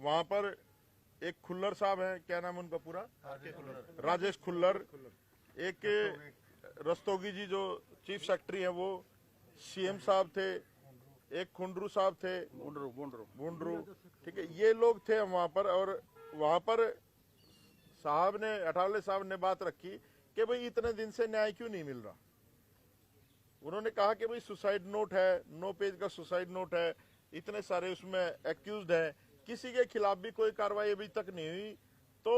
वहां पर एक खुल्लर साहब है, क्या नाम है उनका पूरा, राजेश खुल्लर, एक रस्तोगी जी जो चीफ सेक्रेटरी है वो, सीएम साहब थे, एक खुंडरू साहब थे, बुंडरू, ठीक है, ये लोग थे वहां पर। और वहां पर साहब ने, अठावले साहब ने बात रखी कि भाई इतने दिन से न्याय क्यों नहीं मिल रहा। उन्होंने कहा कि भाई सुसाइड नोट है, 9 पेज का सुसाइड नोट है, इतने सारे उसमें एक्यूज्ड है, किसी के खिलाफ भी कोई कार्रवाई अभी तक नहीं हुई। तो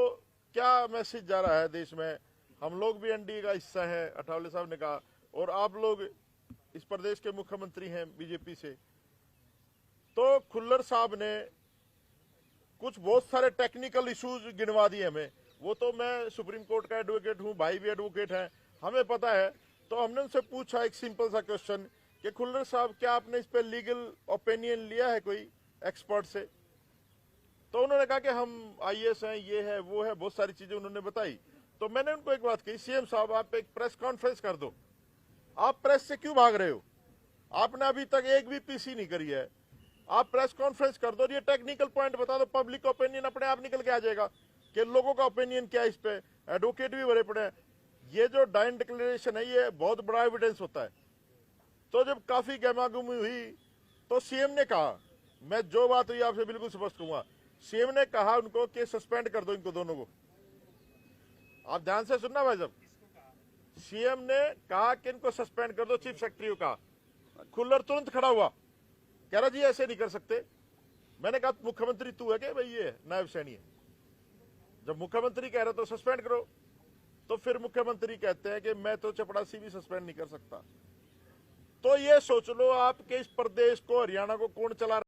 क्या मैसेज जा रहा है देश में, हम लोग भी एनडीए का हिस्सा है, अठावले साहब ने कहा, और आप लोग इस प्रदेश के मुख्यमंत्री हैं बीजेपी से। तो खुल्लर साहब ने कुछ बहुत सारे टेक्निकल इश्यूज गिनवा दिए हमें। वो तो मैं सुप्रीम कोर्ट का एडवोकेट हूँ, भाई भी एडवोकेट है, हमें पता है। तो हमने उनसे पूछा एक सिंपल सा क्वेश्चन कि खुल्लर साहब क्या आपने इस पे लीगल ओपिनियन लिया है कोई एक्सपर्ट से। तो उन्होंने कहा कि हम आईएएस हैं, ये है वो है, बहुत सारी चीजें उन्होंने बताई। तो मैंने उनको एक बात कही, सीएम साहब आप एक प्रेस कॉन्फ्रेंस कर दो, आप प्रेस से क्यों भाग रहे हो, आपने अभी तक एक भी पीसी नहीं करी है, आप प्रेस कॉन्फ्रेंस कर दो, ये टेक्निकल पॉइंट बता दो, पब्लिक ओपिनियन अपने आप निकल के आ जाएगा कि लोगों का ओपिनियन क्या है इस पे। एडवोकेट भी भरे पड़े हैं, ये जो डाइन डिक्लेरेशन है ये बहुत बड़ा एविडेंस होता है। तो जब काफी गहमागुमी हुई तो सीएम ने कहा, मैं जो बात हुई आपसे बिल्कुल स्पष्ट कहूंगा, सीएम ने कहा उनको कि सस्पेंड कर दो इनको दोनों को। आप ध्यान से सुनना भाई साहब, सीएम ने कहा कि इनको सस्पेंड कर दो, चीफ सेक्रेटरी का। खुल्लर तुरंत खड़ा हुआ, कह रहा जी ऐसे नहीं कर सकते। मैंने कहा मुख्यमंत्री तू है कि भाई ये नायब सैनी है, जब मुख्यमंत्री कह रहे तो सस्पेंड करो। तो फिर मुख्यमंत्री कहते हैं कि मैं तो चपड़ासी भी सस्पेंड नहीं कर सकता। तो ये सोच लो आप कि इस प्रदेश को, हरियाणा को कौन चला